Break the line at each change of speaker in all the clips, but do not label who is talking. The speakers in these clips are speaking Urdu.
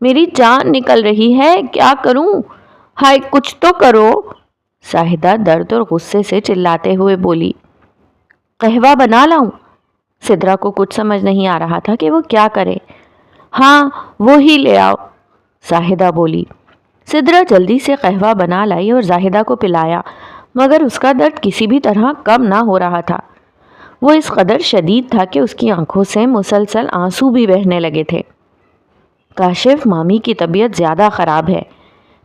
میری جان نکل رہی ہے، کیا کروں؟ ہائے کچھ تو کرو۔ زاہدہ درد اور غصے سے چلاتے ہوئے بولی۔ قہوہ بنا لاؤں؟ سدرا کو کچھ سمجھ نہیں آ رہا تھا کہ وہ کیا کرے۔ ہاں وہی لے آؤ، زاہدہ بولی۔ سدرا جلدی سے قہوہ بنا لائی اور زاہدہ کو پلایا، مگر اس کا درد کسی بھی طرح کم نہ ہو رہا تھا۔ وہ اس قدر شدید تھا کہ اس کی آنکھوں سے مسلسل آنسو بھی بہنے لگے تھے۔ کاشف، مامی کی طبیعت زیادہ خراب ہے،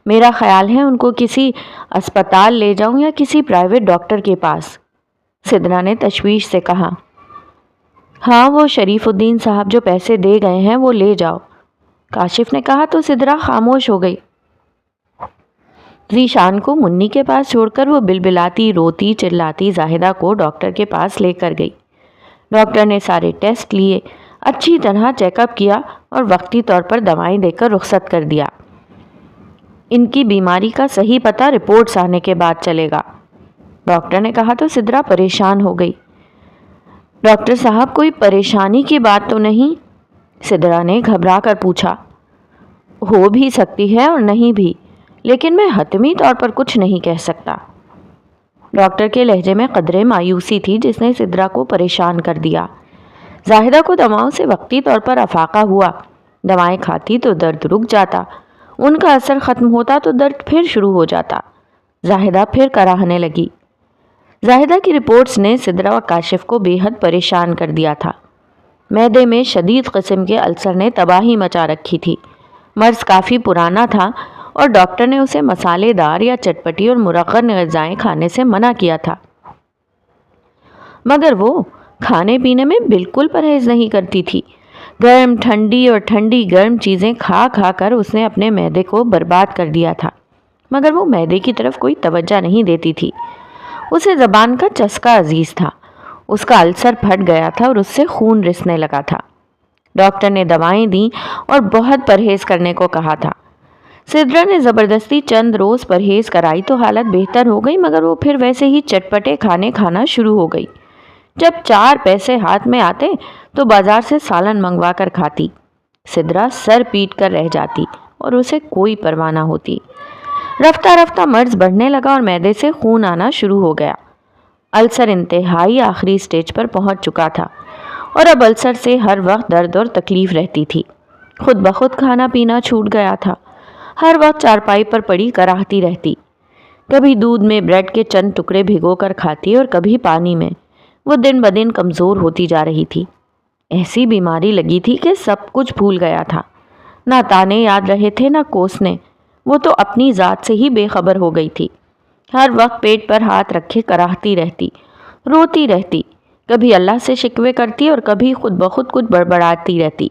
میرا خیال ہے ان کو کسی اسپتال لے جاؤں یا کسی پرائیویٹ ڈاکٹر کے پاس، سدرا نے تشویش سے کہا۔ ہاں وہ شریف الدین صاحب جو پیسے دے گئے ہیں وہ لے جاؤ، کاشف نے کہا تو سدرا خاموش ہو گئی۔ ذیشان کو منی کے پاس چھوڑ کر وہ بلبلاتی روتی چلاتی زاہدہ کو ڈاکٹر کے پاس لے کر گئی۔ ڈاکٹر نے سارے ٹیسٹ لیے، اچھی طرح چیک اپ کیا اور وقتی طور پر دوائیں دے کر رخصت کر دیا۔ ان کی بیماری کا صحیح پتہ رپورٹس آنے کے بعد چلے گا، ڈاکٹر نے کہا تو سدرا پریشان ہو گئی۔ ڈاکٹر صاحب کوئی پریشانی کی بات تو نہیں؟ سدرا نے گھبرا کر پوچھا۔ ہو بھی سکتی ہے اور نہیں بھی، لیکن میں حتمی طور پر کچھ نہیں کہہ سکتا۔ ڈاکٹر کے لہجے میں قدرے مایوسی تھی جس نے سدرا کو پریشان کر دیا۔ زاہدہ کو دواؤں سے وقتی طور پر افاقہ ہوا، دوائیں کھاتی تو درد رک جاتا، ان کا اثر ختم ہوتا تو درد پھر شروع ہو جاتا۔ زاہدہ پھر کراہنے لگی۔ زاہدہ کی رپورٹس نے سدرا و کاشف کو بے حد پریشان کر دیا تھا۔ معدے میں شدید قسم کے السر نے تباہی مچا رکھی تھی۔ مرض کافی پرانا تھا اور ڈاکٹر نے اسے مسالے دار یا چٹپٹی اور مرغن غذائیں کھانے سے منع کیا تھا، مگر وہ کھانے پینے میں بالکل پرہیز نہیں کرتی تھی۔ گرم ٹھنڈی اور ٹھنڈی گرم چیزیں کھا کھا کر اس نے اپنے معدے کو برباد کر دیا تھا، مگر وہ معدے کی طرف کوئی توجہ نہیں دیتی تھی۔ اسے زبان کا چسکا عزیز تھا، اس کا السر پھٹ گیا تھا اور اس سے خون رسنے لگا تھا۔ ڈاکٹر نے دوائیں دیں اور بہت پرہیز کرنے کو کہا تھا۔ سدرا نے زبردستی چند روز پرہیز کرائی تو حالت بہتر ہو گئی، مگر وہ پھر ویسے ہی چٹپٹے کھانے کھانا شروع ہو گئی۔ جب 4 پیسے ہاتھ میں آتے تو بازار سے سالن منگوا کر کھاتی۔ سدرا سر پیٹ کر رہ جاتی اور اسے کوئی پرواہ نہ ہوتی۔ رفتہ رفتہ مرض بڑھنے لگا اور معدے سے خون آنا شروع ہو گیا۔ السر انتہائی آخری سٹیج پر پہنچ چکا تھا اور اب السر سے ہر وقت درد اور تکلیف رہتی تھی۔ خود بخود کھانا پینا چھوٹ گیا تھا، ہر وقت چارپائی پر پڑی کراہتی رہتی۔ کبھی دودھ میں بریڈ کے چند ٹکڑے بھگو کر کھاتی اور کبھی پانی میں۔ وہ دن بدن کمزور ہوتی جا رہی تھی۔ ایسی بیماری لگی تھی کہ سب کچھ بھول گیا تھا، نہ تانے یاد رہے تھے نہ کوسنے۔ وہ تو اپنی ذات سے ہی بے خبر ہو گئی تھی۔ ہر وقت پیٹ پر ہاتھ رکھے کراہتی رہتی، روتی رہتی، کبھی اللہ سے شکوے کرتی اور کبھی خود بخود کچھ بڑبڑاتی رہتی۔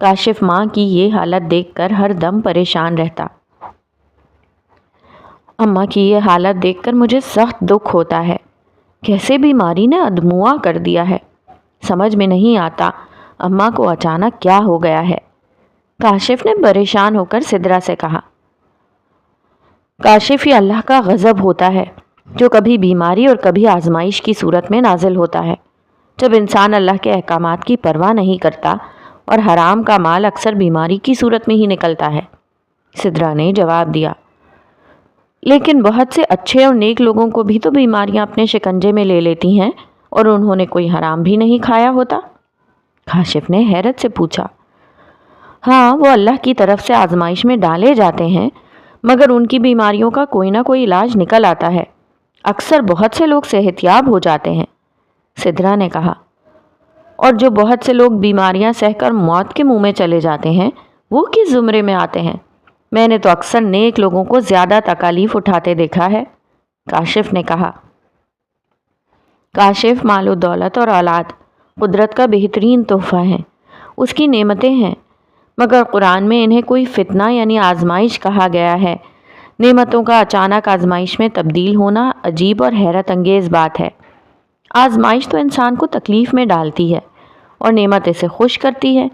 کاشف ماں کی یہ حالت دیکھ کر ہر دم پریشان رہتا۔ اماں کی یہ حالت دیکھ کر مجھے سخت دکھ ہوتا ہے، کیسے بیماری نے ادموا کر دیا ہے۔ سمجھ میں نہیں آتا اماں کو اچانک کیا ہو گیا ہے، کاشف نے پریشان ہو کر سدرا سے کہا۔ کاشف، یہ اللہ کا غضب ہوتا ہے جو کبھی بیماری اور کبھی آزمائش کی صورت میں نازل ہوتا ہے۔ جب انسان اللہ کے احکامات کی پرواہ نہیں کرتا اور حرام کا مال اکثر بیماری کی صورت میں ہی نکلتا ہے، سدرا نے جواب دیا۔ لیکن بہت سے اچھے اور نیک لوگوں کو بھی تو بیماریاں اپنے شکنجے میں لے لیتی ہیں اور انہوں نے کوئی حرام بھی نہیں کھایا ہوتا، کاشف نے حیرت سے پوچھا۔ ہاں، وہ اللہ کی طرف سے آزمائش میں ڈالے جاتے ہیں، مگر ان کی بیماریوں کا کوئی نہ کوئی علاج نکل آتا ہے۔ اکثر بہت سے لوگ صحت یاب ہو جاتے ہیں، سدرا نے کہا۔ اور جو بہت سے لوگ بیماریاں سہ کر موت کے منہ میں چلے جاتے ہیں، وہ کس زمرے میں آتے ہیں؟ میں نے تو اکثر نیک لوگوں کو زیادہ تکالیف اٹھاتے دیکھا ہے، کاشف نے کہا۔ کاشف، مال و دولت اور اولاد قدرت کا بہترین تحفہ ہیں، اس کی نعمتیں ہیں، مگر قرآن میں انہیں کوئی فتنہ یعنی آزمائش کہا گیا ہے۔ نعمتوں کا اچانک آزمائش میں تبدیل ہونا عجیب اور حیرت انگیز بات ہے۔ آزمائش تو انسان کو تکلیف میں ڈالتی ہے اور نعمت اسے خوش کرتی ہے۔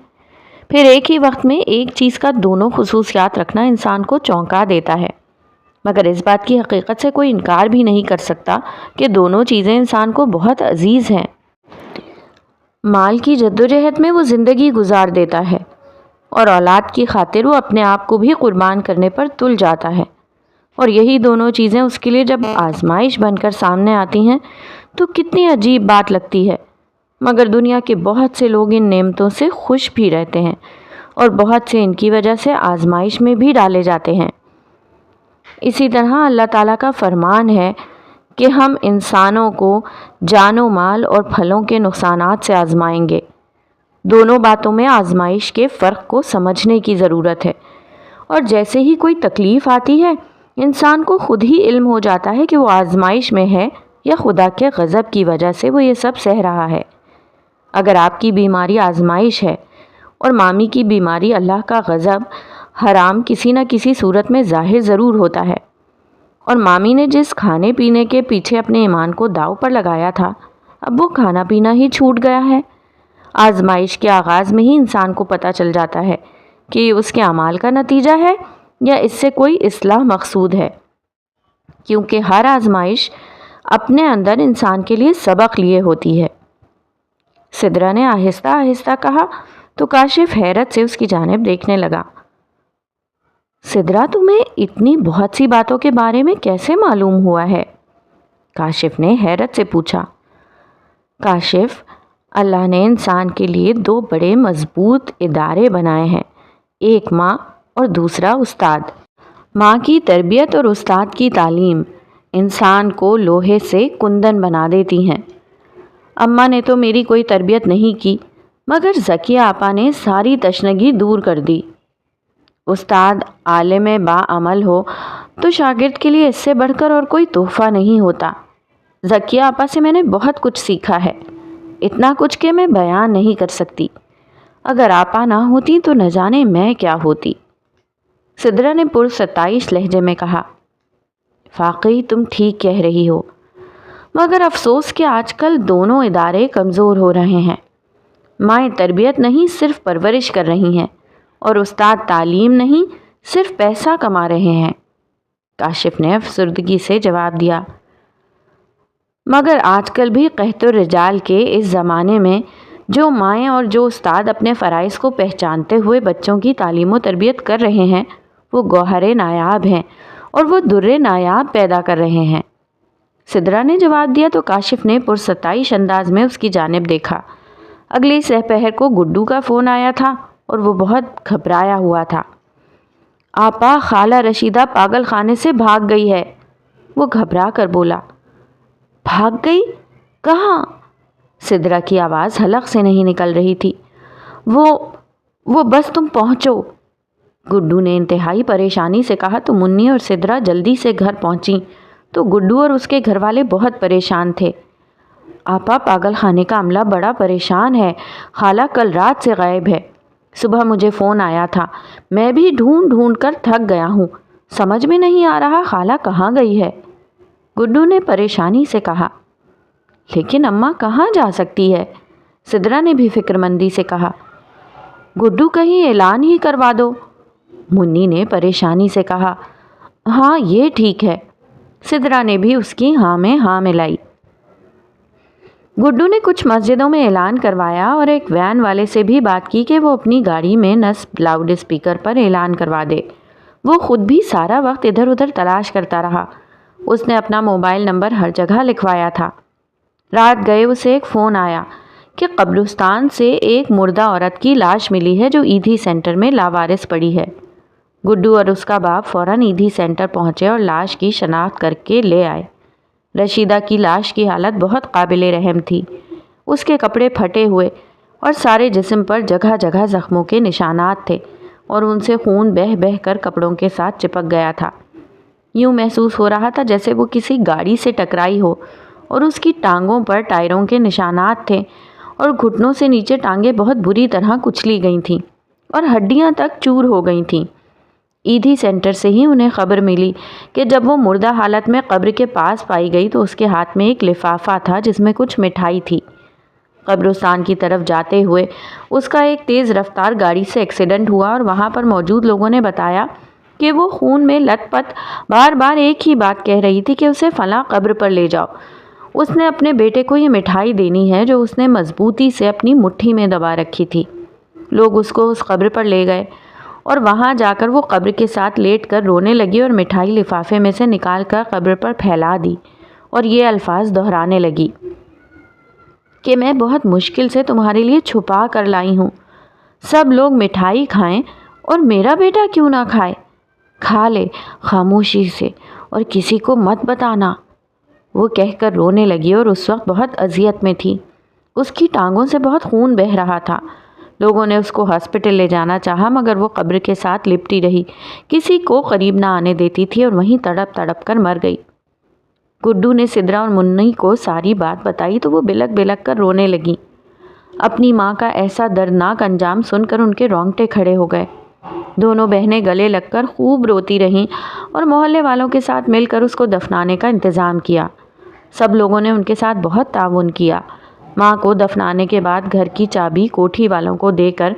پھر ایک ہی وقت میں ایک چیز کا دونوں خصوصیات رکھنا انسان کو چونکا دیتا ہے، مگر اس بات کی حقیقت سے کوئی انکار بھی نہیں کر سکتا کہ دونوں چیزیں انسان کو بہت عزیز ہیں۔ مال کی جدوجہد میں وہ زندگی گزار دیتا ہے، اور اولاد کی خاطر وہ اپنے آپ کو بھی قربان کرنے پر تل جاتا ہے، اور یہی دونوں چیزیں اس کے لیے جب آزمائش بن کر سامنے آتی ہیں تو کتنی عجیب بات لگتی ہے۔ مگر دنیا کے بہت سے لوگ ان نعمتوں سے خوش بھی رہتے ہیں اور بہت سے ان کی وجہ سے آزمائش میں بھی ڈالے جاتے ہیں۔ اسی طرح اللہ تعالیٰ کا فرمان ہے کہ ہم انسانوں کو جان و مال اور پھلوں کے نقصانات سے آزمائیں گے۔ دونوں باتوں میں آزمائش کے فرق کو سمجھنے کی ضرورت ہے، اور جیسے ہی کوئی تکلیف آتی ہے انسان کو خود ہی علم ہو جاتا ہے کہ وہ آزمائش میں ہے یا خدا کے غضب کی وجہ سے وہ یہ سب سہ رہا ہے۔ اگر آپ کی بیماری آزمائش ہے اور مامی کی بیماری اللہ کا غضب، حرام کسی نہ کسی صورت میں ظاہر ضرور ہوتا ہے، اور مامی نے جس کھانے پینے کے پیچھے اپنے ایمان کو داؤ پر لگایا تھا اب وہ کھانا پینا ہی چھوٹ گیا ہے۔ آزمائش کے آغاز میں ہی انسان کو پتہ چل جاتا ہے کہ یہ اس کے اعمال کا نتیجہ ہے یا اس سے کوئی اصلاح مقصود ہے، کیونکہ ہر آزمائش اپنے اندر انسان کے لیے سبق لیے ہوتی ہے۔ سدرا نے آہستہ آہستہ کہا تو کاشف حیرت سے اس کی جانب دیکھنے لگا۔ سدرا، تمہیں اتنی بہت سی باتوں کے بارے میں کیسے معلوم ہوا ہے؟ کاشف نے حیرت سے پوچھا۔ کاشف، اللہ نے انسان کے لیے دو بڑے مضبوط ادارے بنائے ہیں، ایک ماں اور دوسرا استاد۔ ماں کی تربیت اور استاد کی تعلیم انسان کو لوہے سے کندن بنا دیتی ہیں۔ اماں نے تو میری کوئی تربیت نہیں کی، مگر ذکیہ آپا نے ساری تشنگی دور کر دی۔ استاد عالم با عمل ہو تو شاگرد کے لیے اس سے بڑھ کر اور کوئی تحفہ نہیں ہوتا۔ ذکیہ آپا سے میں نے بہت کچھ سیکھا ہے، اتنا کچھ کہ میں بیان نہیں کر سکتی۔ اگر آپا نہ ہوتی تو نہ جانے میں کیا ہوتی۔ سدرا نے پرستائش لہجے میں کہا۔ واقعی تم ٹھیک کہہ رہی ہو، مگر افسوس کہ آج کل دونوں ادارے کمزور ہو رہے ہیں۔ مائیں تربیت نہیں صرف پرورش کر رہی ہیں، اور استاد تعلیم نہیں صرف پیسہ کما رہے ہیں۔ کاشف نے افسردگی سے جواب دیا۔ مگر آج کل بھی قحط الرجال کے اس زمانے میں جو مائیں اور جو استاد اپنے فرائض کو پہچانتے ہوئے بچوں کی تعلیم و تربیت کر رہے ہیں وہ گوہر نایاب ہیں اور وہ در نایاب پیدا کر رہے ہیں۔ سدرا نے جواب دیا تو کاشف نے پرستائش انداز میں اس کی جانب دیکھا۔ اگلی سپہر کو گڈو کا فون آیا تھا اور وہ بہت گھبرایا ہوا تھا۔ آپا، خالہ رشیدہ پاگل خانے سے بھاگ گئی ہے، وہ گھبرا کر بولا۔ بھاگ گئی؟ کہاں؟ سدرا کی آواز حلق سے نہیں نکل رہی تھی۔ وہ بس تم پہنچو، گڈو نے انتہائی پریشانی سے کہا تو منی اور سدرا جلدی سے گھر پہنچیں تو گڈو اور اس کے گھر والے بہت پریشان تھے۔ آپا، پاگل خانے کا عملہ بڑا پریشان ہے، خالہ کل رات سے غائب ہے۔ صبح مجھے فون آیا تھا، میں بھی ڈھونڈ ڈھونڈ کر تھک گیا ہوں، سمجھ میں نہیں آ رہا خالہ کہاں گئی ہے، گڈو نے پریشانی سے کہا۔ لیکن اماں کہاں جا سکتی ہے؟ سدرا نے بھی فکر مندی سے کہا۔ گڈو کہیں اعلان ہی کروا دو، منی نے پریشانی سے کہا۔ ہاں یہ ٹھیک ہے، سدرا نے بھی اس کی ہاں میں ہاں ملائی۔ گڈو نے کچھ مسجدوں میں اعلان کروایا اور ایک وین والے سے بھی بات کی کہ وہ اپنی گاڑی میں نصب لاؤڈ اسپیکر پر اعلان کروا دے۔ وہ خود بھی سارا وقت ادھر ادھر تلاش کرتا رہا، اس نے اپنا موبائل نمبر ہر جگہ لکھوایا تھا۔ رات گئے اسے ایک فون آیا کہ قبرستان سے ایک مردہ عورت کی لاش ملی ہے جو ایدھی سینٹر میں لاوارث پڑی ہے۔ گڈو اور اس کا باپ فوراً ایدھی سینٹر پہنچے اور لاش کی شناخت کر کے لے آئے۔ رشیدہ کی لاش کی حالت بہت قابل رحم تھی، اس کے کپڑے پھٹے ہوئے اور سارے جسم پر جگہ جگہ زخموں کے نشانات تھے اور ان سے خون بہہ بہہ کر کپڑوں کے ساتھ چپک گیا تھا۔ یوں محسوس ہو رہا تھا جیسے وہ کسی گاڑی سے ٹکرائی ہو، اور اس کی ٹانگوں پر ٹائروں کے نشانات تھے اور گھٹنوں سے نیچے ٹانگیں بہت بری طرح کچلی گئی تھیں اور ہڈیاں تک چور ہو گئی تھیں۔ ایدھی سینٹر سے ہی انہیں خبر ملی کہ جب وہ مردہ حالت میں قبر کے پاس پائی گئی تو اس کے ہاتھ میں ایک لفافہ تھا جس میں کچھ مٹھائی تھی۔ قبرستان کی طرف جاتے ہوئے اس کا ایک تیز رفتار گاڑی سے ایکسیڈنٹ ہوا اور وہاں پر موجود لوگوں نے بتایا کہ وہ خون میں لت پت بار بار ایک ہی بات کہہ رہی تھی کہ اسے فلاں قبر پر لے جاؤ، اس نے اپنے بیٹے کو یہ مٹھائی دینی ہے جو اس نے مضبوطی سے اپنی مٹھی میں دبا رکھی تھی۔ لوگ اس کو اس قبر پر لے گئے اور وہاں جا کر وہ قبر کے ساتھ لیٹ کر رونے لگی اور مٹھائی لفافے میں سے نکال کر قبر پر پھیلا دی اور یہ الفاظ دہرانے لگی کہ میں بہت مشکل سے تمہارے لیے چھپا کر لائی ہوں. سب لوگ مٹھائی کھائیں اور میرا بیٹا کیوں نہ کھائے؟ کھا لے خاموشی سے اور کسی کو مت بتانا. وہ کہہ کر رونے لگی اور اس وقت بہت اذیت میں تھی. اس کی ٹانگوں سے بہت خون بہہ رہا تھا. لوگوں نے اس کو ہاسپٹل لے جانا چاہا مگر وہ قبر کے ساتھ لپٹی رہی، کسی کو قریب نہ آنے دیتی تھی اور وہیں تڑپ تڑپ کر مر گئی. گڈو نے سدرا اور منی کو ساری بات بتائی تو وہ بلک بلک کر رونے لگیں. اپنی ماں کا ایسا دردناک انجام سن کر ان کے رونگٹے کھڑے ہو گئے. دونوں بہنیں گلے لگ کر خوب روتی رہیں اور محلے والوں کے ساتھ مل کر اس کو دفنانے کا انتظام کیا. سب لوگوں نے ان کے ساتھ بہت تعاون کیا. ماں کو دفنانے کے بعد گھر کی چابی کوٹھی والوں کو دے کر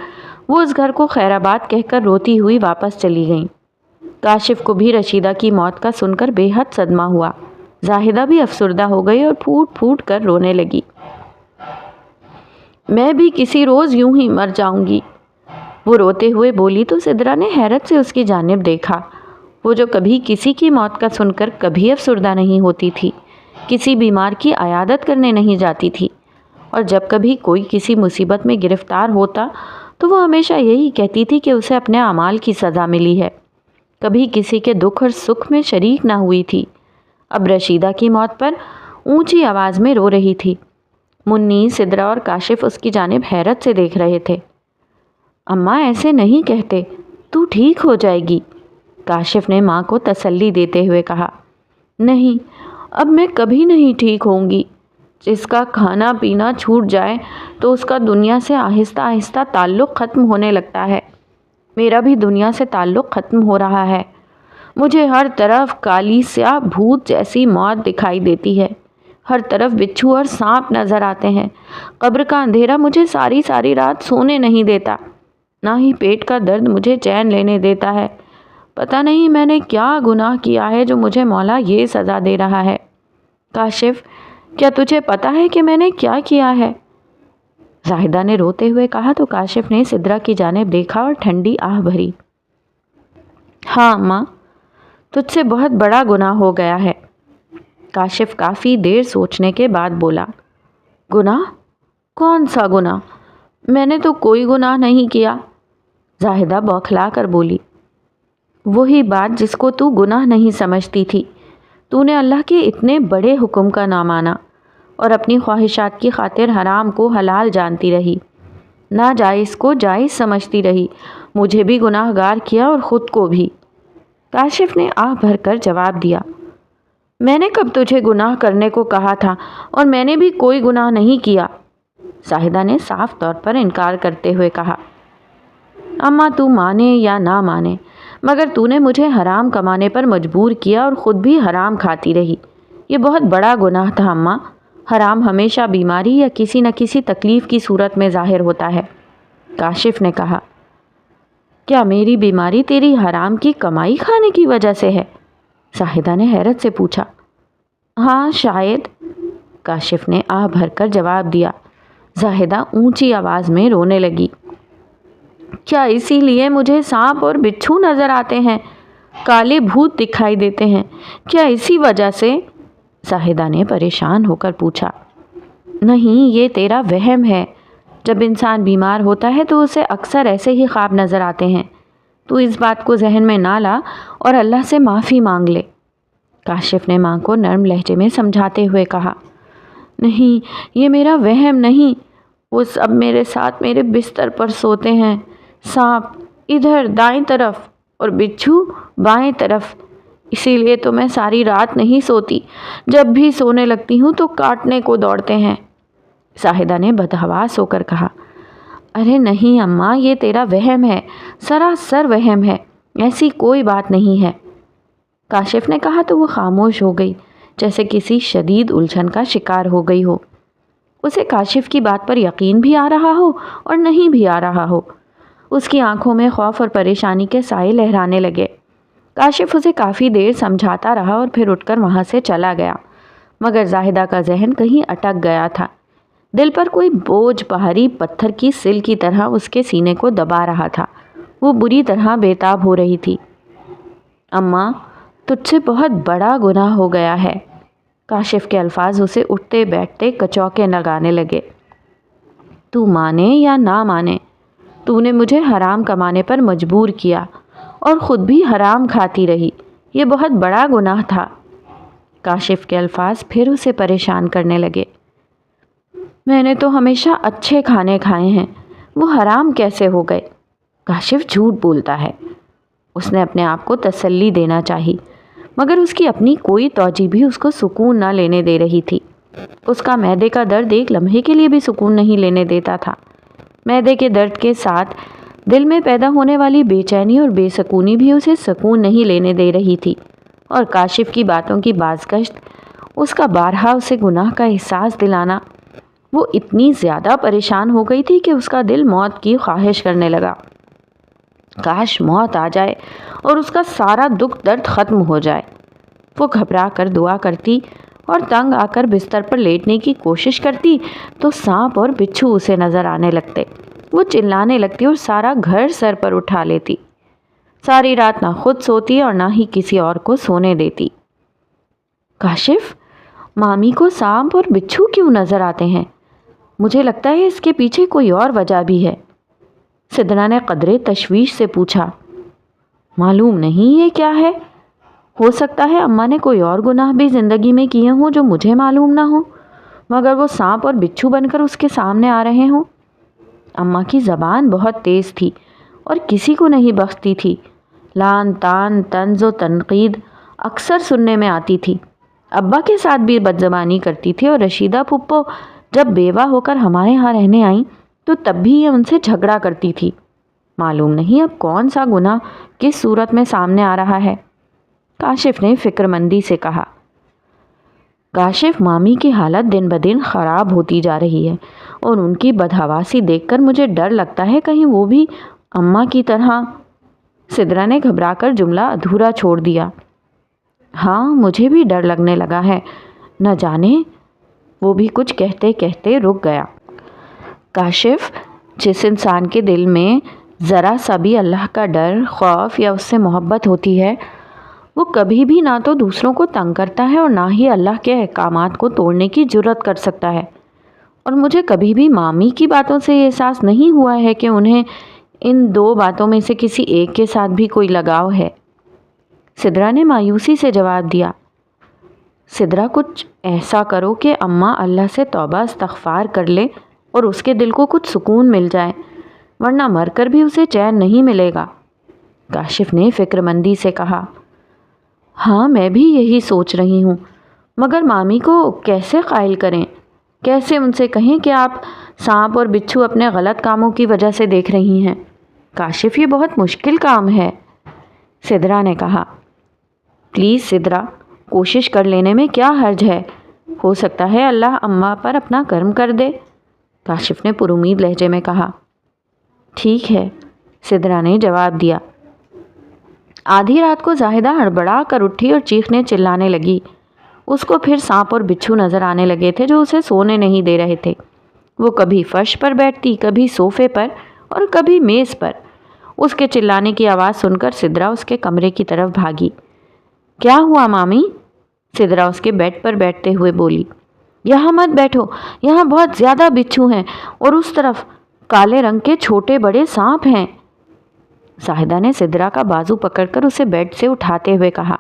وہ اس گھر کو خیر آباد کہہ کر روتی ہوئی واپس چلی گئیں. کاشف کو بھی رشیدہ کی موت کا سن کر بے حد صدمہ ہوا. زاہدہ بھی افسردہ ہو گئی اور پھوٹ پھوٹ کر رونے لگی. میں بھی کسی روز یوں ہی مر جاؤں گی، وہ روتے ہوئے بولی تو سدرا نے حیرت سے اس کی جانب دیکھا. وہ جو کبھی کسی کی موت کا سن کر کبھی افسردہ نہیں ہوتی تھی، کسی بیمار کی عیادت کرنے نہیں جاتی تھی، اور جب کبھی کوئی کسی مصیبت میں گرفتار ہوتا تو وہ ہمیشہ یہی کہتی تھی کہ اسے اپنے اعمال کی سزا ملی ہے. کبھی کسی کے دکھ اور سکھ میں شریک نہ ہوئی تھی. اب رشیدہ کی موت پر اونچی آواز میں رو رہی تھی. منی، سدرا اور کاشف اس کی جانب حیرت سے دیکھ رہے تھے. اماں ایسے نہیں کہتے، تو ٹھیک ہو جائے گی، کاشف نے ماں کو تسلی دیتے ہوئے کہا. نہیں، اب میں کبھی نہیں ٹھیک ہوں گی. جس کا کھانا پینا چھوٹ جائے تو اس کا دنیا سے آہستہ آہستہ تعلق ختم ہونے لگتا ہے. میرا بھی دنیا سے تعلق ختم ہو رہا ہے. مجھے ہر طرف کالی سیاہ بھوت جیسی موت دکھائی دیتی ہے. ہر طرف بچھو اور سانپ نظر آتے ہیں. قبر کا اندھیرا مجھے ساری ساری رات سونے نہیں دیتا. نہ ہی پیٹ کا درد مجھے چین لینے دیتا ہے. پتہ نہیں میں نے کیا گناہ کیا ہے جو مجھے مولا یہ سزا دے رہا ہے. کاشف، کیا تجھے پتہ ہے کہ میں نے کیا کیا ہے؟ زاہدہ نے روتے ہوئے کہا تو کاشف نے سدرا کی جانب دیکھا اور ٹھنڈی آہ بھری. ہاں ماں، تجھ سے بہت بڑا گناہ ہو گیا ہے. کاشف کافی دیر سوچنے کے بعد بولا. گناہ؟ کون سا گناہ؟ میں نے تو کوئی گناہ نہیں کیا. زاہدہ بوکھلا کر بولی. وہی بات جس کو تو گناہ نہیں سمجھتی تھی. تو نے اللہ کے اتنے بڑے حکم کا نہ مانا اور اپنی خواہشات کی خاطر حرام کو حلال جانتی رہی، ناجائز کو جائز سمجھتی رہی. مجھے بھی گناہ گار کیا اور خود کو بھی. کاشف نے آہ بھر کر جواب دیا. میں نے کب تجھے گناہ کرنے کو کہا تھا، اور میں نے بھی کوئی گناہ نہیں کیا. زاہدہ نے صاف طور پر انکار کرتے ہوئے کہا. اماں تو مانے یا نہ مانے مگر تو نے مجھے حرام کمانے پر مجبور کیا اور خود بھی حرام کھاتی رہی. یہ بہت بڑا گناہ تھا اماں. حرام ہمیشہ بیماری یا کسی نہ کسی تکلیف کی صورت میں ظاہر ہوتا ہے. کاشف نے کہا. کیا میری بیماری تیری حرام کی کمائی کھانے کی وجہ سے ہے؟ زاہدہ نے حیرت سے پوچھا. ہاں شاید، کاشف نے آہ بھر کر جواب دیا. زاہدہ اونچی آواز میں رونے لگی. کیا اسی لیے مجھے سانپ اور بچھو نظر آتے ہیں، کالے بھوت دکھائی دیتے ہیں؟ کیا اسی وجہ سے؟ زاہدہ نے پریشان ہو کر پوچھا. نہیں، یہ تیرا وہم ہے. جب انسان بیمار ہوتا ہے تو اسے اکثر ایسے ہی خواب نظر آتے ہیں. تو اس بات کو ذہن میں نہ لا اور اللہ سے معافی مانگ لے. کاشف نے ماں کو نرم لہجے میں سمجھاتے ہوئے کہا. نہیں، یہ میرا وہم نہیں. وہ سب میرے ساتھ میرے بستر پر سوتے ہیں. سانپ ادھر دائیں طرف اور بچھو بائیں طرف. اسی لیے تو میں ساری رات نہیں سوتی. جب بھی سونے لگتی ہوں تو کاٹنے کو دوڑتے ہیں. زاہدہ نے بدحواس ہو کر کہا. ارے نہیں اماں، یہ تیرا وہم ہے، سراسر وہم ہے. ایسی کوئی بات نہیں ہے. کاشف نے کہا تو وہ خاموش ہو گئی، جیسے کسی شدید الجھن کا شکار ہو گئی ہو. اسے کاشف کی بات پر یقین بھی آ رہا ہو اور نہیں بھی آ رہا ہو. اس کی آنکھوں میں خوف اور پریشانی کے سائے لہرانے لگے. کاشف اسے کافی دیر سمجھاتا رہا اور پھر اٹھ کر وہاں سے چلا گیا، مگر زاہدہ کا ذہن کہیں اٹک گیا تھا. دل پر کوئی بوجھ بھاری پتھر کی سل کی طرح اس کے سینے کو دبا رہا تھا۔ وہ بری طرح بےتاب ہو رہی تھی۔ اماں، تجھ سے بہت بڑا گناہ ہو گیا ہے۔ کاشف کے الفاظ اسے اٹھتے بیٹھتے کچوکے لگانے لگے۔ تو مانے یا نہ مانے، تو نے مجھے حرام کمانے پر مجبور کیا اور خود بھی حرام کھاتی رہی۔ یہ بہت بڑا گناہ تھا۔ کاشف کے الفاظ پھر اسے پریشان کرنے لگے۔ میں نے تو ہمیشہ اچھے کھانے کھائے ہیں، وہ حرام کیسے ہو گئے؟ کاشف جھوٹ بولتا ہے۔ اس نے اپنے آپ کو تسلی دینا چاہی، مگر اس کی اپنی کوئی توجہ بھی اس کو سکون نہ لینے دے رہی تھی۔ اس کا معدے کا درد ایک لمحے کے لیے بھی سکون نہیں لینے دیتا تھا۔ معدے کے درد کے ساتھ دل میں پیدا ہونے والی بے چینی اور بے سکونی بھی اسے سکون نہیں لینے دے رہی تھی، اور کاشف کی باتوں کی بازگشت، اس کا بارہا اسے گناہ کا احساس دلانا، وہ اتنی زیادہ پریشان ہو گئی تھی کہ اس کا دل موت کی خواہش کرنے لگا۔ کاش موت آ جائے اور اس کا سارا دکھ درد ختم ہو جائے۔ وہ گھبرا کر دعا کرتی اور تنگ آ کر بستر پر لیٹنے کی کوشش کرتی تو سانپ اور بچھو اسے نظر آنے لگتے۔ وہ چلانے لگتی اور سارا گھر سر پر اٹھا لیتی۔ ساری رات نہ خود سوتی اور نہ ہی کسی اور کو سونے دیتی۔ کاشف، مامی کو سانپ اور بچھو کیوں نظر آتے ہیں؟ مجھے لگتا ہے اس کے پیچھے کوئی اور وجہ بھی ہے۔ سدرا نے قدرے تشویش سے پوچھا۔ معلوم نہیں یہ کیا ہے؟ ہو سکتا ہے اماں نے کوئی اور گناہ بھی زندگی میں کیے ہوں جو مجھے معلوم نہ ہو، مگر وہ سانپ اور بچھو بن کر اس کے سامنے آ رہے ہوں۔ اماں کی زبان بہت تیز تھی اور کسی کو نہیں بخشتی تھی۔ لان تان، طنز و تنقید اکثر سننے میں آتی تھی۔ ابا کے ساتھ بھی بدزبانی کرتی تھی، اور رشیدہ پھپھو جب بیوہ ہو کر ہمارے ہاں رہنے آئیں تو تب بھی یہ ان سے جھگڑا کرتی تھی۔ معلوم نہیں اب کون سا گناہ کس صورت میں سامنے آ رہا ہے، کاشف نے فکر مندی سے کہا۔ کاشف، مامی کی حالت دن بدن خراب ہوتی جا رہی ہے اور ان کی بدحواسی دیکھ کر مجھے ڈر لگتا ہے کہیں وہ بھی اماں کی طرح۔ سدرا نے گھبرا کر جملہ ادھورا چھوڑ دیا۔ ہاں، مجھے بھی ڈر لگنے لگا ہے، نہ جانے۔ وہ بھی کچھ کہتے کہتے رک گیا۔ کاشف، جس انسان کے دل میں ذرا سا بھی اللہ کا ڈر، خوف یا اس سے محبت ہوتی ہے، وہ کبھی بھی نہ تو دوسروں کو تنگ کرتا ہے اور نہ ہی اللہ کے احکامات کو توڑنے کی جرات کر سکتا ہے۔ اور مجھے کبھی بھی مامی کی باتوں سے یہ احساس نہیں ہوا ہے کہ انہیں ان دو باتوں میں سے کسی ایک کے ساتھ بھی کوئی لگاؤ ہے۔ سدرا نے مایوسی سے جواب دیا۔ سدرا، کچھ ایسا کرو کہ اماں اللہ سے توبہ استغفار کر لے اور اس کے دل کو کچھ سکون مل جائے، ورنہ مر کر بھی اسے چین نہیں ملے گا، کاشف نے فکر مندی سے کہا۔ ہاں، میں بھی یہی سوچ رہی ہوں، مگر مامی کو کیسے قائل کریں؟ کیسے ان سے کہیں کہ آپ سانپ اور بچھو اپنے غلط کاموں کی وجہ سے دیکھ رہی ہیں؟ کاشف، یہ بہت مشکل کام ہے، سدرا نے کہا۔ پلیز سدرا، کوشش کر لینے میں کیا حرج ہے؟ ہو سکتا ہے اللہ اماں پر اپنا کرم کر دے، کاشف نے پر امید لہجے میں کہا۔ ٹھیک ہے، سدرا نے جواب دیا۔ آدھی رات کو زاہدہ ہڑبڑا کر اٹھی اور چیخنے چلانے لگی۔ اس کو پھر سانپ اور بچھو نظر آنے لگے تھے جو اسے سونے نہیں دے رہے تھے۔ وہ کبھی فرش پر بیٹھتی، کبھی صوفے پر اور کبھی میز پر۔ اس کے چلانے کی آواز سن کر سدرا اس کے کمرے کی طرف بھاگی۔ کیا ہوا مامی؟ سدرا اس کے بیڈ پر بیٹھتے ہوئے بولی۔ یہاں مت بیٹھو، یہاں بہت زیادہ بچھو ہیں اور اس طرف کالے رنگ کے چھوٹے بڑے سانپ ہیں، زاہدہ نے سدرا کا بازو پکڑ کر اسے بیڈ سے اٹھاتے ہوئے کہا۔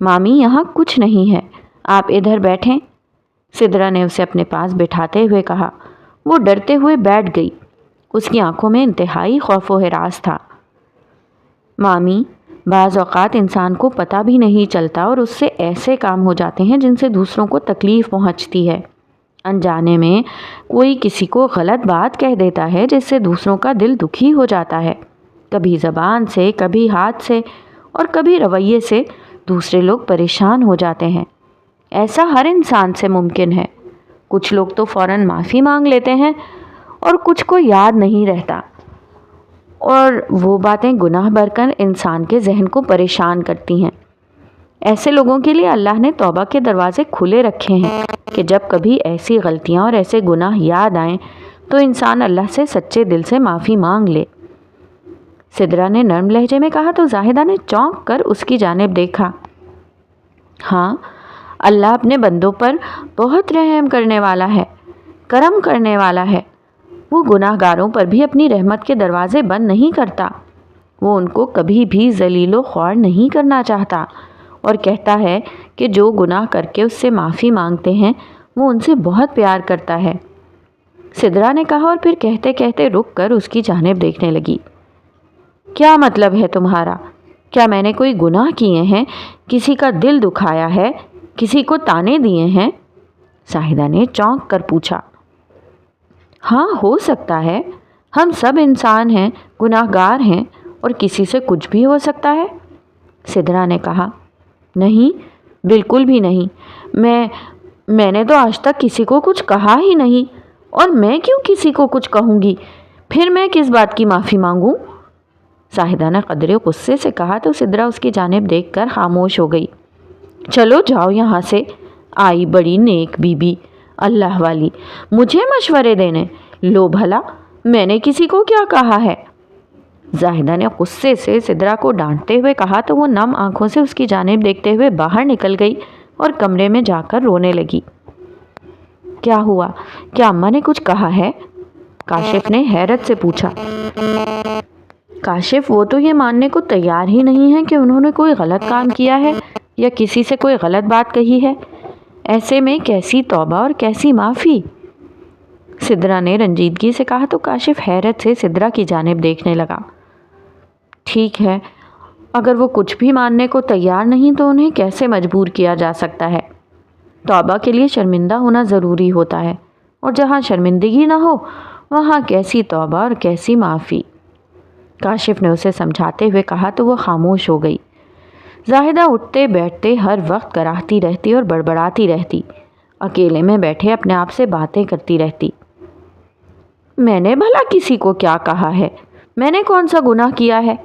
مامی، یہاں کچھ نہیں ہے، آپ ادھر بیٹھیں، سدرا نے اسے اپنے پاس بٹھاتے ہوئے کہا۔ وہ ڈرتے ہوئے بیٹھ گئی۔ اس کی آنکھوں میں انتہائی خوف و ہراس تھا۔ مامی، بعض اوقات انسان کو پتہ بھی نہیں چلتا اور اس سے ایسے کام ہو جاتے ہیں جن سے دوسروں کو تکلیف پہنچتی ہے۔ انجانے میں کوئی کسی کو غلط بات کہہ دیتا ہے جس سے دوسروں کا دل دکھی ہو جاتا ہے۔ کبھی زبان سے، کبھی ہاتھ سے اور کبھی رویے سے دوسرے لوگ پریشان ہو جاتے ہیں۔ ایسا ہر انسان سے ممکن ہے۔ کچھ لوگ تو فوراً معافی مانگ لیتے ہیں اور کچھ کو یاد نہیں رہتا، اور وہ باتیں گناہ بھر کر انسان کے ذہن کو پریشان کرتی ہیں۔ ایسے لوگوں کے لیے اللہ نے توبہ کے دروازے کھلے رکھے ہیں کہ جب کبھی ایسی غلطیاں اور ایسے گناہ یاد آئیں تو انسان اللہ سے سچے دل سے معافی مانگ لے۔ سدرا نے نرم لہجے میں کہا تو زاہدہ نے چونک کر اس کی جانب دیکھا۔ ہاں، اللہ اپنے بندوں پر بہت رحم کرنے والا ہے، کرم کرنے والا ہے۔ وہ گناہ گاروں پر بھی اپنی رحمت کے دروازے بند نہیں کرتا۔ وہ ان کو کبھی بھی ذلیل و خوار نہیں کرنا چاہتا اور کہتا ہے کہ جو گناہ کر کے اس سے معافی مانگتے ہیں وہ ان سے بہت پیار کرتا ہے۔ سدرا نے کہا اور پھر کہتے کہتے رک کر اس کی جانب دیکھنے لگی۔ کیا مطلب ہے تمہارا؟ کیا میں نے کوئی گناہ کیے ہیں، کسی کا دل دکھایا ہے، کسی کو تانے دیے ہیں؟ زاہدہ نے چونک کر پوچھا۔ ہاں، ہو سکتا ہے، ہم سب انسان ہیں، گناہ گار ہیں اور کسی سے کچھ بھی ہو سکتا ہے۔ سدرا نے کہا۔ نہیں، بالکل بھی نہیں، میں نے تو آج تک کسی کو کچھ کہا ہی نہیں، اور میں کیوں کسی کو کچھ کہوں گی؟ پھر میں کس بات کی معافی مانگوں؟ زاہدہ نے قدرے غصے سے کہا تو سدرا اس کی جانب دیکھ کر خاموش ہو گئی۔ چلو جاؤ یہاں سے، آئی بڑی نیک بی بی اللہ والی مجھے مشورے دینے۔ لو بھلا، میں نے کسی کو کیا کہا ہے؟ زاہدہ نے غصے سے سدرا کو ڈانٹتے ہوئے کہا تو وہ نم آنکھوں سے اس کی جانب دیکھتے ہوئے باہر نکل گئی اور کمرے میں جا کر رونے لگی۔ کیا ہوا؟ کیا اماں نے کچھ کہا ہے؟ کاشف نے حیرت سے پوچھا۔ کاشف، وہ تو یہ ماننے کو تیار ہی نہیں ہے کہ انہوں نے کوئی غلط کام کیا ہے یا کسی سے کوئی غلط بات کہی ہے۔ ایسے میں کیسی توبہ اور کیسی معافی؟ سدرا نے رنجیدگی سے کہا تو کاشف حیرت سے سدرا کی جانب دیکھنے لگا۔ ٹھیک ہے، اگر وہ کچھ بھی ماننے کو تیار نہیں تو انہیں کیسے مجبور کیا جا سکتا ہے؟ توبہ کے لیے شرمندہ ہونا ضروری ہوتا ہے، اور جہاں شرمندگی نہ ہو وہاں کیسی توبہ اور کیسی معافی؟ کاشف نے اسے سمجھاتے ہوئے کہا تو وہ خاموش ہو گئی۔ زاہدہ اٹھتے بیٹھتے ہر وقت کراہتی رہتی اور بڑبڑاتی رہتی، اکیلے میں بیٹھے اپنے آپ سے باتیں کرتی رہتی۔ میں نے بھلا کسی کو کیا کہا ہے؟ میں نے کون سا گناہ کیا ہے؟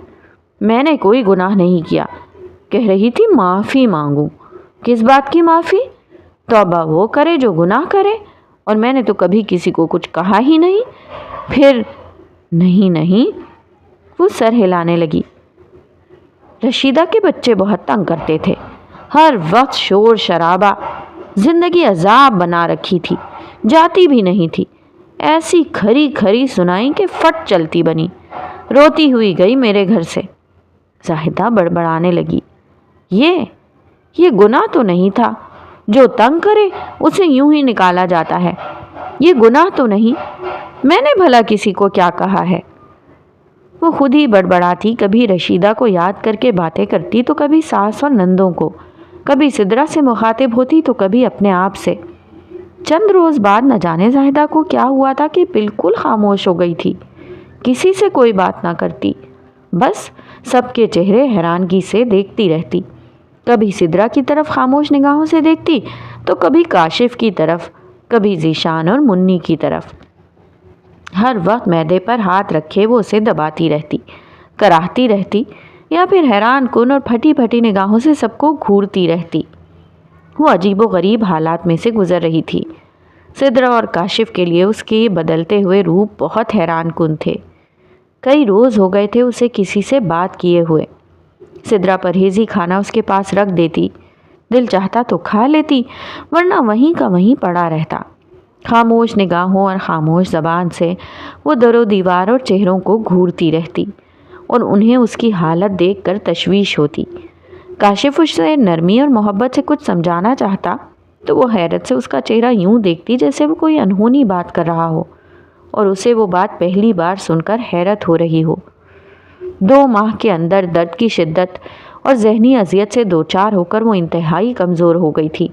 میں نے کوئی گناہ نہیں کیا۔ کہہ رہی تھی معافی مانگوں۔ کس بات کی معافی؟ توبہ وہ کرے جو گناہ کرے، اور میں نے تو کبھی کسی کو کچھ کہا ہی نہیں۔ پھر نہیں، وہ سر ہلانے لگی۔ رشیدہ کے بچے بہت تنگ کرتے تھے، ہر وقت شور شرابہ، زندگی عذاب بنا رکھی تھی، جاتی بھی نہیں تھی۔ ایسی کھری کھری سنائی کہ فٹ چلتی بنی، روتی ہوئی گئی میرے گھر سے۔ زاہدہ بڑبڑانے لگی۔ یہ گناہ تو نہیں تھا، جو تنگ کرے اسے یوں ہی نکالا جاتا ہے۔ یہ گناہ تو نہیں، میں نے بھلا کسی کو کیا کہا ہے؟ وہ خود ہی بڑبڑاتی، کبھی رشیدہ کو یاد کر کے باتیں کرتی تو کبھی ساس اور نندوں کو، کبھی سدرا سے مخاطب ہوتی تو کبھی اپنے آپ سے۔ چند روز بعد نہ جانے زاہدہ کو کیا ہوا تھا کہ بالکل خاموش ہو گئی تھی، کسی سے کوئی بات نہ کرتی، بس سب کے چہرے حیرانگی سے دیکھتی رہتی۔ کبھی سدرا کی طرف خاموش نگاہوں سے دیکھتی تو کبھی کاشف کی طرف، کبھی ذیشان اور منی کی طرف۔ ہر وقت معدے پر ہاتھ رکھے وہ اسے دباتی رہتی، کراہتی رہتی، یا پھر حیران کن اور پھٹی پھٹی نگاہوں سے سب کو گھورتی رہتی۔ وہ عجیب و غریب حالات میں سے گزر رہی تھی۔ سدرا اور کاشف کے لیے اس کے بدلتے ہوئے روپ بہت حیران کن تھے۔ کئی روز ہو گئے تھے اسے کسی سے بات کیے ہوئے۔ سدرا پرہیزی کھانا اس کے پاس رکھ دیتی، دل چاہتا تو کھا لیتی، ورنہ وہیں کا وہیں پڑا رہتا۔ خاموش نگاہوں اور خاموش زبان سے وہ در و دیوار اور چہروں کو گھورتی رہتی، اور انہیں اس کی حالت دیکھ کر تشویش ہوتی۔ کاشف اس سے نرمی اور محبت سے کچھ سمجھانا چاہتا تو وہ حیرت سے اس کا چہرہ یوں دیکھتی جیسے وہ کوئی انہونی بات کر رہا ہو، اور اسے وہ بات پہلی بار سن کر حیرت ہو رہی ہو۔ 2 ماہ کے اندر درد کی شدت اور ذہنی اذیت سے دوچار ہو کر وہ انتہائی کمزور ہو گئی تھی۔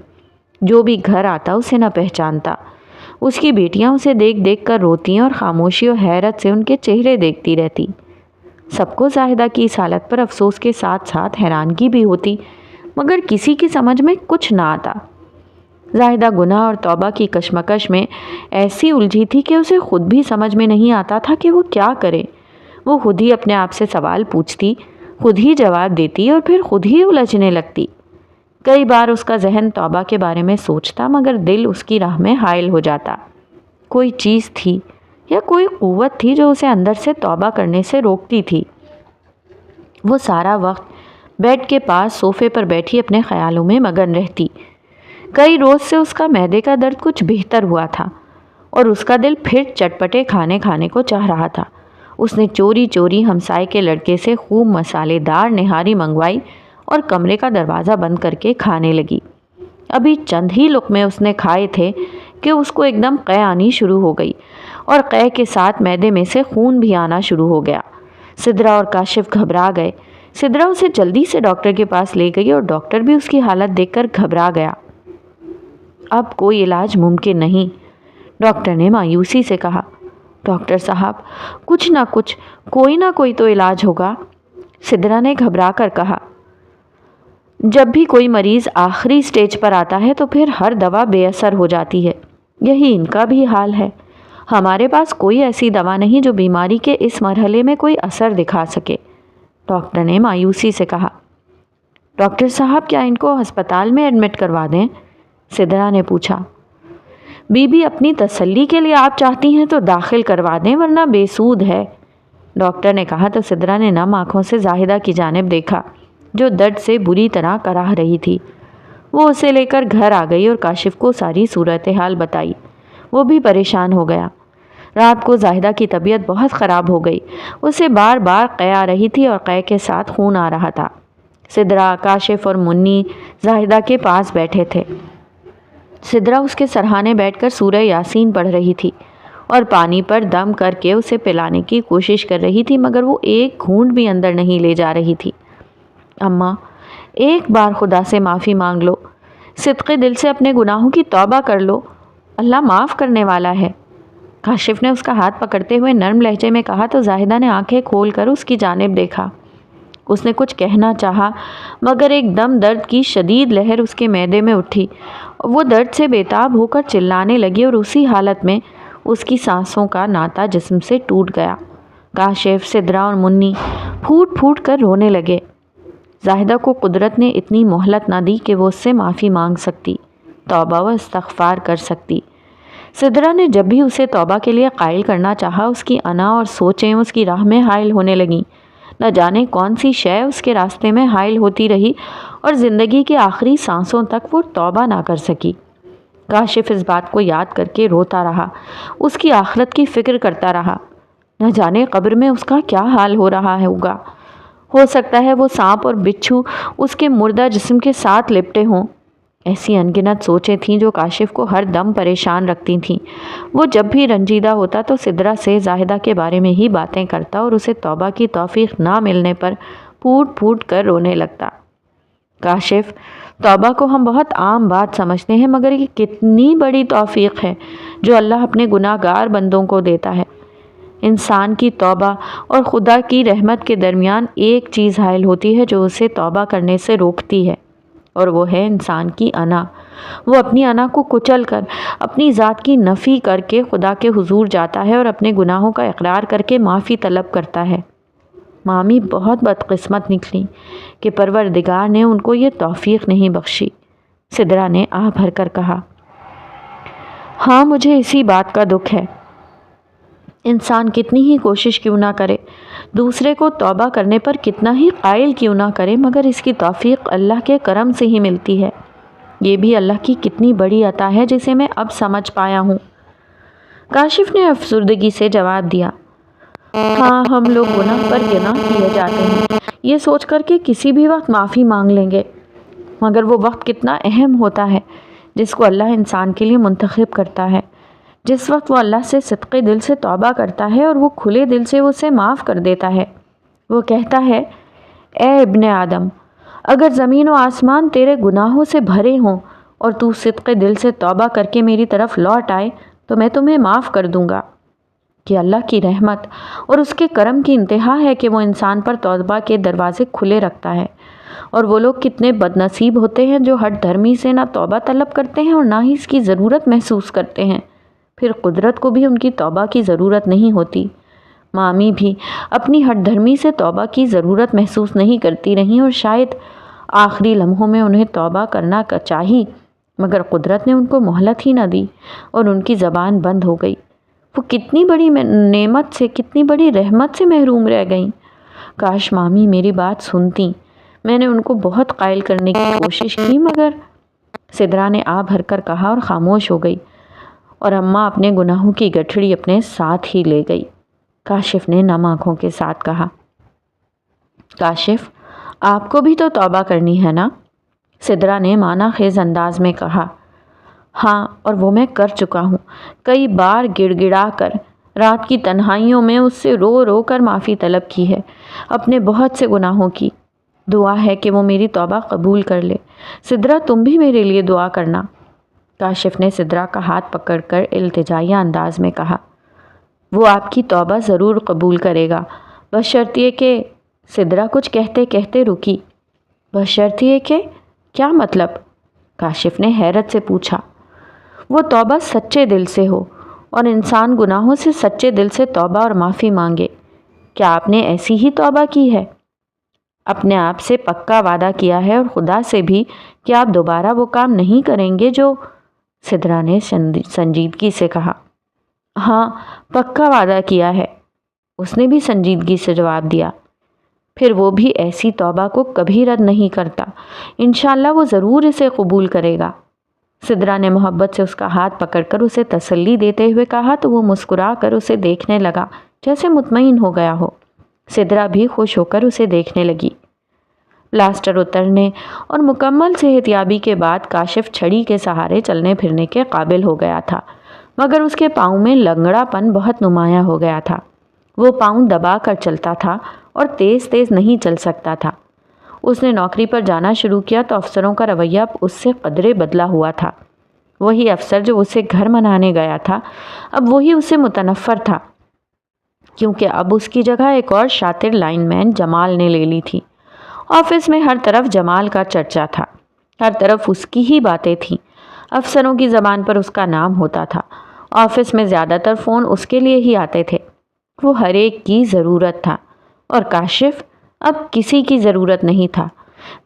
جو بھی گھر آتا اسے نہ پہچانتا۔ اس کی بیٹیاں اسے دیکھ دیکھ کر روتی اور خاموشی اور حیرت سے ان کے چہرے دیکھتی رہتی۔ سب کو زاہدہ کی اس حالت پر افسوس کے ساتھ ساتھ حیرانگی بھی ہوتی، مگر کسی کی سمجھ میں کچھ نہ آتا۔ زاہدہ گناہ اور توبہ کی کشمکش میں ایسی الجھی تھی کہ اسے خود بھی سمجھ میں نہیں آتا تھا کہ وہ کیا کرے۔ وہ خود ہی اپنے آپ سے سوال پوچھتی، خود ہی جواب دیتی اور پھر خود ہی الجھنے لگتی۔ کئی بار اس کا ذہن توبہ کے بارے میں سوچتا مگر دل اس کی راہ میں حائل ہو جاتا۔ کوئی چیز تھی یا کوئی قوت تھی جو اسے اندر سے توبہ کرنے سے روکتی تھی۔ وہ سارا وقت بیڈ کے پاس صوفے پر بیٹھی اپنے خیالوں میں مگن رہتی۔ کئی روز سے اس کا معدے کا درد کچھ بہتر ہوا تھا اور اس کا دل پھر چٹپٹے کھانے کو چاہ رہا تھا۔ اس نے چوری چوری ہمسائے کے لڑکے سے خوب مسالے دار نہاری منگوائی اور کمرے کا دروازہ بند کر کے کھانے لگی۔ ابھی چند ہی لقمے اس نے کھائے تھے کہ اس کو ایک دم قے آنی شروع ہو گئی اور قے کے ساتھ معدے میں سے خون بھی آنا شروع ہو گیا۔ سدرا اور کاشف گھبرا گئے۔ سدرا اسے جلدی سے ڈاکٹر کے پاس لے گئی اور ڈاکٹر بھی اس کی حالت دیکھ کر گھبرا گیا۔ اب کوئی علاج ممکن نہیں، ڈاکٹر نے مایوسی سے کہا۔ ڈاکٹر صاحب، کچھ نہ کچھ، کوئی نہ کوئی تو علاج ہوگا، سدرا نے گھبرا کر کہا۔ جب بھی کوئی مریض آخری سٹیج پر آتا ہے تو پھر ہر دوا بے اثر ہو جاتی ہے، یہی ان کا بھی حال ہے۔ ہمارے پاس کوئی ایسی دوا نہیں جو بیماری کے اس مرحلے میں کوئی اثر دکھا سکے، ڈاکٹر نے مایوسی سے کہا۔ ڈاکٹر صاحب، کیا ان کو ہسپتال میں ایڈمٹ کروا دیں؟ سدرا نے پوچھا۔ بی بی، اپنی تسلی کے لیے آپ چاہتی ہیں تو داخل کروا دیں ورنہ بے سود ہے، ڈاکٹر نے کہا تو سدرا نے نم آنکھوں سے زاہدہ کی جانب دیکھا جو درد سے بری طرح کراہ رہی تھی۔ وہ اسے لے کر گھر آ گئی اور کاشف کو ساری صورتحال بتائی۔ وہ بھی پریشان ہو گیا۔ رات کو زاہدہ کی طبیعت بہت خراب ہو گئی۔ اسے بار بار قے آ رہی تھی اور قے کے ساتھ خون آ رہا تھا۔ سدرا، کاشف اور منی زاہدہ کے پاس بیٹھے تھے۔ سدرا اس کے سرہانے بیٹھ کر سورہ یاسین پڑھ رہی تھی اور پانی پر دم کر کے اسے پلانے کی کوشش کر رہی تھی مگر وہ ایک گھونٹ بھی اندر نہیں لے جا رہی تھی۔ اماں، ایک بار خدا سے معافی مانگ لو، صدقے دل سے اپنے گناہوں کی توبہ کر لو، اللہ معاف کرنے والا ہے، کاشف نے اس کا ہاتھ پکڑتے ہوئے نرم لہجے میں کہا تو زاہدہ نے آنکھیں کھول کر اس کی جانب دیکھا۔ اس نے کچھ کہنا چاہا مگر ایک دم درد کی شدید لہر اس کے معدے میں اٹھی۔ وہ درد سے بےتاب ہو کر چلانے لگی اور اسی حالت میں اس کی سانسوں کا ناتا جسم سے ٹوٹ گیا۔ کاشف، سدرا اور منی پھوٹ پھوٹ کر رونے لگے۔ زاہدہ کو قدرت نے اتنی مہلت نہ دی کہ وہ اس سے معافی مانگ سکتی، توبہ و استغفار کر سکتی۔ سدرا نے جب بھی اسے توبہ کے لیے قائل کرنا چاہا اس کی انا اور سوچیں اس کی راہ میں حائل ہونے لگیں۔ نہ جانے کون سی شے اس کے راستے میں حائل ہوتی رہی اور زندگی کے آخری سانسوں تک وہ توبہ نہ کر سکی۔ کاشف اس بات کو یاد کر کے روتا رہا، اس کی آخرت کی فکر کرتا رہا۔ نہ جانے قبر میں اس کا کیا حال ہو رہا ہوگا، ہو سکتا ہے وہ سانپ اور بچھو اس کے مردہ جسم کے ساتھ لپٹے ہوں۔ ایسی انگنت سوچیں تھیں جو کاشف کو ہر دم پریشان رکھتی تھیں۔ وہ جب بھی رنجیدہ ہوتا تو سدرا سے زاہدہ کے بارے میں ہی باتیں کرتا اور اسے توبہ کی توفیق نہ ملنے پر پھوٹ پھوٹ کر رونے لگتا۔ کاشف، توبہ کو ہم بہت عام بات سمجھتے ہیں مگر یہ کتنی بڑی توفیق ہے جو اللہ اپنے گناہ گار بندوں کو دیتا ہے۔ انسان کی توبہ اور خدا کی رحمت کے درمیان ایک چیز حائل ہوتی ہے جو اسے توبہ کرنے سے روکتی ہے، اور وہ ہے انسان کی انا۔ وہ اپنی انا کو کچل کر، اپنی ذات کی نفی کر کے خدا کے حضور جاتا ہے اور اپنے گناہوں کا اقرار کر کے معافی طلب کرتا ہے۔ مامی بہت بدقسمت نکلی کہ پروردگار نے ان کو یہ توفیق نہیں بخشی، سدرا نے آہ بھر کر کہا۔ ہاں، مجھے اسی بات کا دکھ ہے۔ انسان کتنی ہی کوشش کیوں نہ کرے، دوسرے کو توبہ کرنے پر کتنا ہی قائل کیوں نہ کرے، مگر اس کی توفیق اللہ کے کرم سے ہی ملتی ہے۔ یہ بھی اللہ کی کتنی بڑی عطا ہے جسے میں اب سمجھ پایا ہوں۔ کاشف نے افسردگی سے جواب دیا۔ ہاں، ہم لوگ گناہ پر گناہ کیے جاتے ہیں، یہ سوچ کر کہ کسی بھی وقت معافی مانگ لیں گے، مگر وہ وقت کتنا اہم ہوتا ہے جس کو اللہ انسان کے لیے منتخب کرتا ہے۔ جس وقت وہ اللہ سے صدقے دل سے توبہ کرتا ہے اور وہ کھلے دل سے اسے معاف کر دیتا ہے۔ وہ کہتا ہے، اے ابن آدم، اگر زمین و آسمان تیرے گناہوں سے بھرے ہوں اور تو صدقے دل سے توبہ کر کے میری طرف لوٹ آئے تو میں تمہیں معاف کر دوں گا۔ کہ اللہ کی رحمت اور اس کے کرم کی انتہا ہے کہ وہ انسان پر توبہ کے دروازے کھلے رکھتا ہے، اور وہ لوگ کتنے بد نصیب ہوتے ہیں جو ہٹ دھرمی سے نہ توبہ طلب کرتے ہیں اور نہ ہی اس کی ضرورت محسوس کرتے ہیں، پھر قدرت کو بھی ان کی توبہ کی ضرورت نہیں ہوتی۔ مامی بھی اپنی ہٹ دھرمی سے توبہ کی ضرورت محسوس نہیں کرتی رہیں اور شاید آخری لمحوں میں انہیں توبہ کرنا چاہی، مگر قدرت نے ان کو مہلت ہی نہ دی اور ان کی زبان بند ہو گئی۔ وہ کتنی بڑی نعمت سے، کتنی بڑی رحمت سے محروم رہ گئیں۔ کاش مامی میری بات سنتی، میں نے ان کو بہت قائل کرنے کی کوشش کی، مگر سدرا نے آہ بھر کر کہا اور خاموش ہو گئی، اور اماں اپنے گناہوں کی گٹھڑی اپنے ساتھ ہی لے گئی۔ کاشف نے نم آنکھوں کے ساتھ کہا، کاشف آپ کو بھی تو توبہ کرنی ہے نا؟ سدرا نے معنی خیز انداز میں کہا، ہاں، اور وہ میں کر چکا ہوں۔ کئی بار گڑ گڑا کر رات کی تنہائیوں میں اس سے رو رو کر معافی طلب کی ہے، اپنے بہت سے گناہوں کی۔ دعا ہے کہ وہ میری توبہ قبول کر لے۔ سدرا تم بھی میرے لیے دعا کرنا۔ کاشف نے سدرا کا ہاتھ پکڑ کر التجائیہ انداز میں کہا، وہ آپ کی توبہ ضرور قبول کرے گا، بشرط یہ کہ… سدرا کچھ کہتے کہتے رکی۔ بشرط یہ کہ… کیا مطلب؟ کاشف نے حیرت سے پوچھا۔ وہ توبہ سچے دل سے ہو، اور انسان گناہوں سے سچے دل سے توبہ اور معافی مانگے۔ کیا آپ نے ایسی ہی توبہ کی ہے؟ اپنے آپ سے پکا وعدہ کیا ہے، اور خدا سے بھی، کہ آپ دوبارہ وہ کام نہیں کریں گے جو… سدرا نے سنجیدگی سے کہا۔ ہاں، پکا وعدہ کیا ہے، اس نے بھی سنجیدگی سے جواب دیا۔ پھر وہ بھی ایسی توبہ کو کبھی رد نہیں کرتا، انشاءاللہ وہ ضرور اسے قبول کرے گا۔ سدرا نے محبت سے اس کا ہاتھ پکڑ کر اسے تسلی دیتے ہوئے کہا تو وہ مسکرا کر اسے دیکھنے لگا جیسے مطمئن ہو گیا ہو۔ سدرا بھی خوش ہو کر اسے دیکھنے لگی۔ پلاسٹر اترنے اور مکمل صحتیابی کے بعد کاشف چھڑی کے سہارے چلنے پھرنے کے قابل ہو گیا تھا، مگر اس کے پاؤں میں لنگڑا پن بہت نمایاں ہو گیا تھا۔ وہ پاؤں دبا کر چلتا تھا اور تیز تیز نہیں چل سکتا تھا۔ اس نے نوکری پر جانا شروع کیا تو افسروں کا رویہ اس سے قدرے بدلا ہوا تھا۔ وہی افسر جو اسے گھر منانے گیا تھا، اب وہی اسے متنفر تھا، کیونکہ اب اس کی جگہ ایک اور شاطر لائن مین جمال نے لے لی تھی۔ آفس میں ہر طرف جمال کا چرچا تھا، ہر طرف اس کی ہی باتیں تھیں، افسروں کی زبان پر اس کا نام ہوتا تھا۔ آفس میں زیادہ تر فون اس کے لیے ہی آتے تھے، وہ ہر ایک کی ضرورت تھا، اور کاشف اب کسی کی ضرورت نہیں تھا۔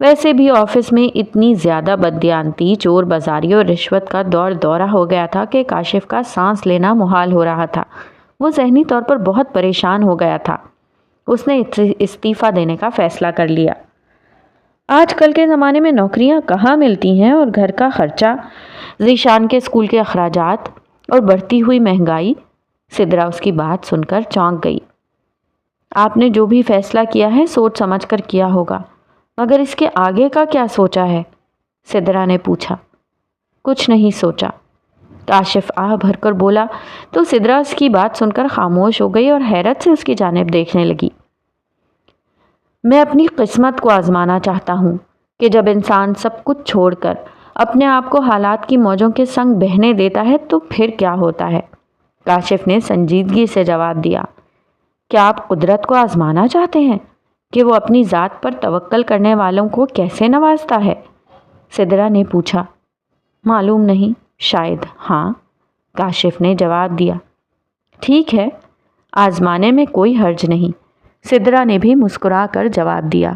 ویسے بھی آفس میں اتنی زیادہ بددیانتی، چور بازاری اور رشوت کا دور دورہ ہو گیا تھا کہ کاشف کا سانس لینا محال ہو رہا تھا۔ وہ ذہنی طور پر بہت پریشان ہو گیا تھا۔ اس نے استعفیٰ دینے کا فیصلہ کر لیا۔ آج کل کے زمانے میں نوکریاں کہاں ملتی ہیں، اور گھر کا خرچہ، ذیشان کے اسکول کے اخراجات اور بڑھتی ہوئی مہنگائی۔ سدرا اس کی بات سن کر چونک گئی۔ آپ نے جو بھی فیصلہ کیا ہے سوچ سمجھ کر کیا ہوگا، مگر اس کے آگے کا کیا سوچا ہے؟ سدرا نے پوچھا۔ کچھ نہیں سوچا، کاشف آہ بھر کر بولا تو سدرا اس کی بات سن کر خاموش ہو گئی اور حیرت سے اس کی جانب دیکھنے لگی۔ میں اپنی قسمت کو آزمانا چاہتا ہوں کہ جب انسان سب کچھ چھوڑ کر اپنے آپ کو حالات کی موجوں کے سنگ بہنے دیتا ہے تو پھر کیا ہوتا ہے؟ کاشف نے سنجیدگی سے جواب دیا۔ کیا آپ قدرت کو آزمانا چاہتے ہیں کہ وہ اپنی ذات پر توکل کرنے والوں کو کیسے نوازتا ہے؟ سدرا نے پوچھا۔ معلوم نہیں، شاید ہاں، کاشف نے جواب دیا۔ ٹھیک ہے، آزمانے میں کوئی حرج نہیں، سدرا نے بھی مسکرا کر جواب دیا۔